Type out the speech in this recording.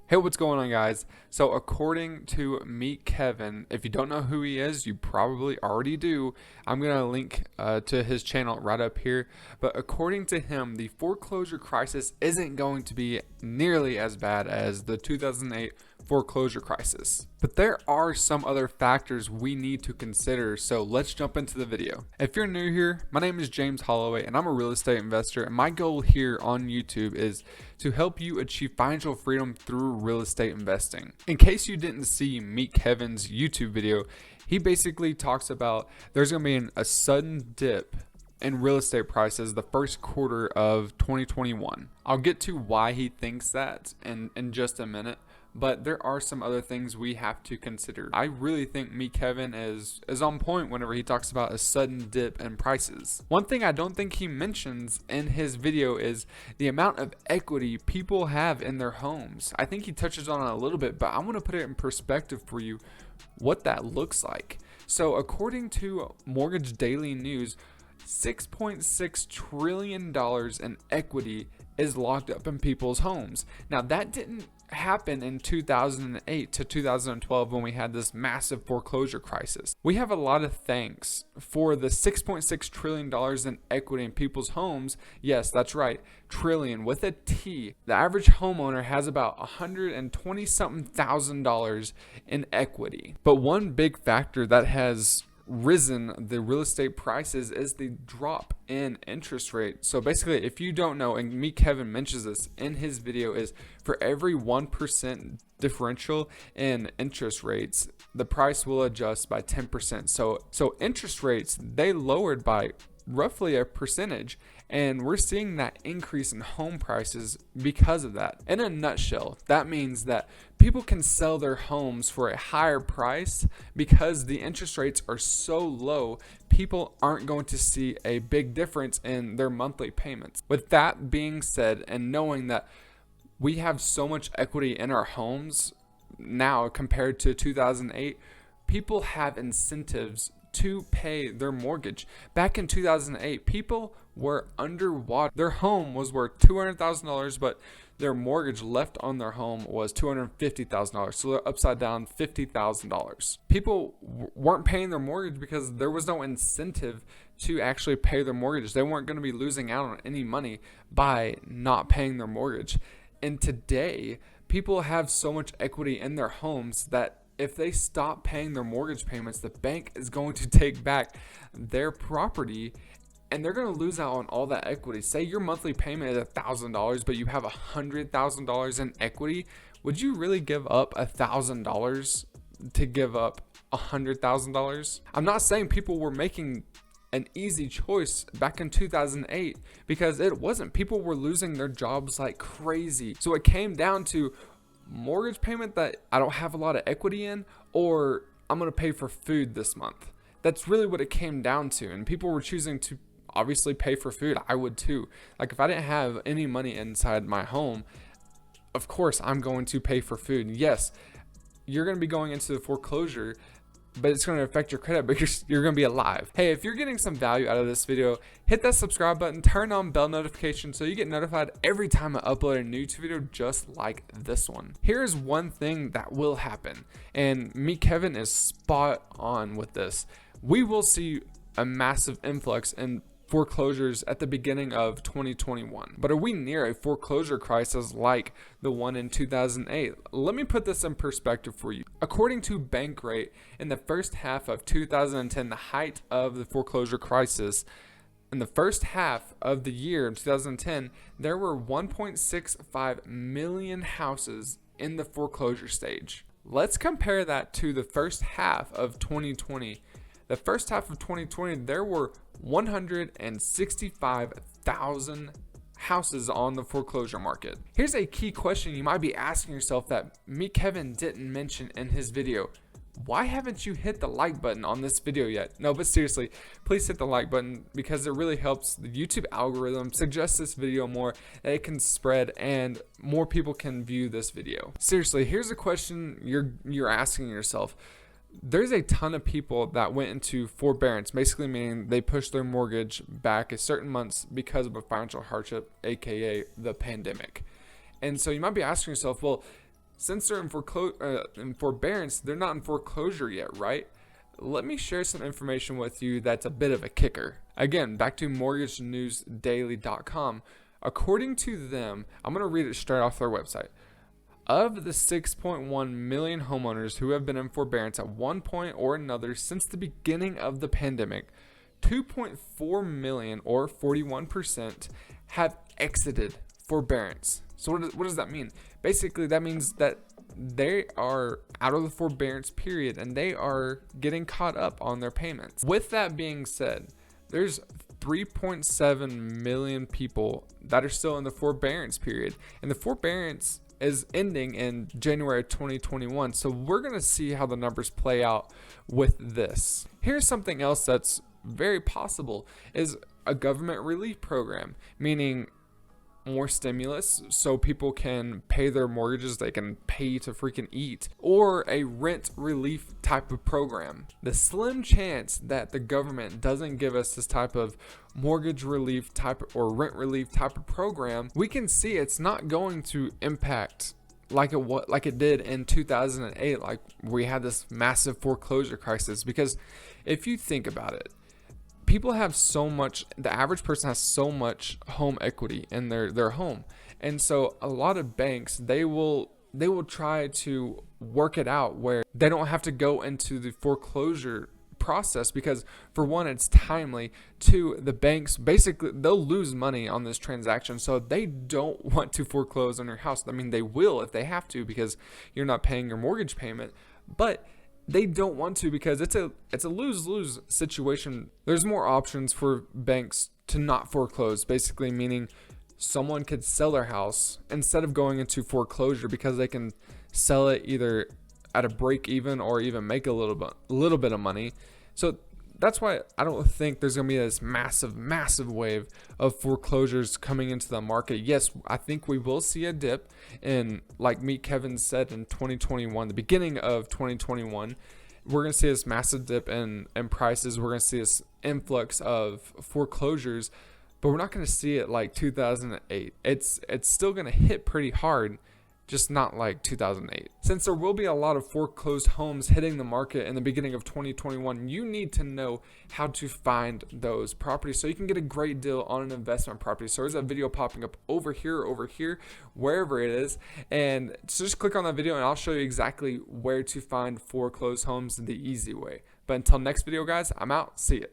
Hey, what's going on, guys? So, according to MeetKevin, if you don't know who he is, you probably already do. I'm going to link to his channel right up here. But according to him, the foreclosure crisis isn't going to be nearly as bad as the 2008 foreclosure crisis. But there are some other factors we need to consider, so let's jump into the video. If you're new here, my name is James Holloway and I'm a real estate investor, and my goal here on YouTube is to help you achieve financial freedom through real estate investing. In case you didn't see MeetKevin's YouTube video, he basically talks about there's going to be a sudden dip in real estate prices the first quarter of 2021. I'll get to why he thinks that in just a minute. But there are some other things we have to consider. I really think MeetKevin is on point whenever he talks about a sudden dip in prices. One thing I don't think he mentions in his video is the amount of equity people have in their homes. I think he touches on it a little bit, but I want to put it in perspective for you what that looks like. So according to Mortgage Daily News, $6.6 trillion in equity is locked up in people's homes. Now, that didn't happen in 2008 to 2012 when we had this massive foreclosure crisis. We have a lot of thanks for the $6.6 trillion in equity in people's homes. Yes, that's right, trillion with a T. The average homeowner has about $120-something thousand in equity. But one big factor that has risen the real estate prices is the drop in interest rate. So basically, if you don't know, and MeetKevin mentions this in his video, is for every 1% differential in interest rates, the price will adjust by 10%. So interest rates, they lowered by roughly a percentage, and we're seeing that increase in home prices because of that. In a nutshell, that means that people can sell their homes for a higher price because the interest rates are so low. People aren't going to see a big difference in their monthly payments. With that being said, and knowing that we have so much equity in our homes now compared to 2008, people have incentives to pay their mortgage. Back in 2008, people were underwater. Their home was worth $200,000, but their mortgage left on their home was $250,000. So they're upside down $50,000. People weren't paying their mortgage because there was no incentive to actually pay their mortgage. They weren't going to be losing out on any money by not paying their mortgage. And today, people have so much equity in their homes that if they stop paying their mortgage payments, the bank is going to take back their property and they're going to lose out on all that equity. Say your monthly payment is $1,000, but you have $100,000 in equity. Would you really give up $1,000 to give up $100,000? I'm not saying people were making an easy choice back in 2008 because it wasn't. People were losing their jobs like crazy. So it came down to mortgage payment that I don't have a lot of equity in, or I'm going to pay for food this month. That's really what it came down to. And people were choosing to obviously pay for food. I would too. Like if I didn't have any money inside my home, of course I'm going to pay for food. Yes, you're going to be going into the foreclosure, but it's going to affect your credit, but you're going to be alive. Hey, if you're getting some value out of this video, hit that subscribe button, turn on bell notifications so you get notified every time I upload a new YouTube video just like this one. Here's one thing that will happen, and MeetKevin is spot on with this. We will see a massive influx in foreclosures at the beginning of 2021. But are we near a foreclosure crisis like the one in 2008? Let me put this in perspective for you. According to Bankrate, in the first half of 2010, the height of the foreclosure crisis, in the first half of the year in 2010, there were 1.65 million houses in the foreclosure stage. Let's compare that to the first half of 2020. The first half of 2020, there were 165,000 houses on the foreclosure market. Here's a key question you might be asking yourself that MeetKevin didn't mention in his video. Why haven't you hit the like button on this video yet? No, but seriously, please hit the like button because it really helps the YouTube algorithm suggest this video more, that it can spread and more people can view this video. Seriously, here's a question you're asking yourself. There's a ton of people that went into forbearance, basically meaning they pushed their mortgage back a certain months because of a financial hardship, aka the pandemic. And so you might be asking yourself, well, since they're in forbearance, they're not in foreclosure yet, right? Let me share some information with you that's a bit of a kicker. Again, back to mortgagenewsdaily.com. According to them, I'm going to read it straight off their website. Of the 6.1 million homeowners who have been in forbearance at one point or another since the beginning of the pandemic, 2.4 million, or 41%, have exited forbearance. So what does that mean? Basically, that means that they are out of the forbearance period and they are getting caught up on their payments. With that being said, there's 3.7 million people that are still in the forbearance period, and the forbearance is ending in January 2021. So we're going to see how the numbers play out with this. Here's something else that's very possible, is a government relief program, meaning more stimulus so people can pay their mortgages, they can pay to freaking eat, or a rent relief type of program. The slim chance that the government doesn't give us this type of mortgage relief type or rent relief type of program, we can see it's not going to impact like it did in 2008, like we had this massive foreclosure crisis. Because if you think about it, people have so much, the average person has so much home equity in their home. And so a lot of banks, they will try to work it out where they don't have to go into the foreclosure process, because for one, it's timely. Two, the banks basically, they'll lose money on this transaction, so they don't want to foreclose on your house. I mean, they will if they have to, because you're not paying your mortgage payment, but they don't want to because it's a lose-lose situation. There's more options for banks to not foreclose, basically meaning someone could sell their house instead of going into foreclosure, because they can sell it either at a break even or even make a little bit of money. So that's why I don't think there's going to be this massive wave of foreclosures coming into the market. Yes, I think we will see a dip in, like MeetKevin said, in 2021, the beginning of 2021. We're going to see this massive dip in prices. We're going to see this influx of foreclosures, but we're not going to see it like 2008. It's still going to hit pretty hard, just not like 2008. Since there will be a lot of foreclosed homes hitting the market in the beginning of 2021, you need to know how to find those properties so you can get a great deal on an investment property. So there's a video popping up over here, wherever it is. And so just click on that video and I'll show you exactly where to find foreclosed homes the easy way. But until next video, guys, I'm out. See ya.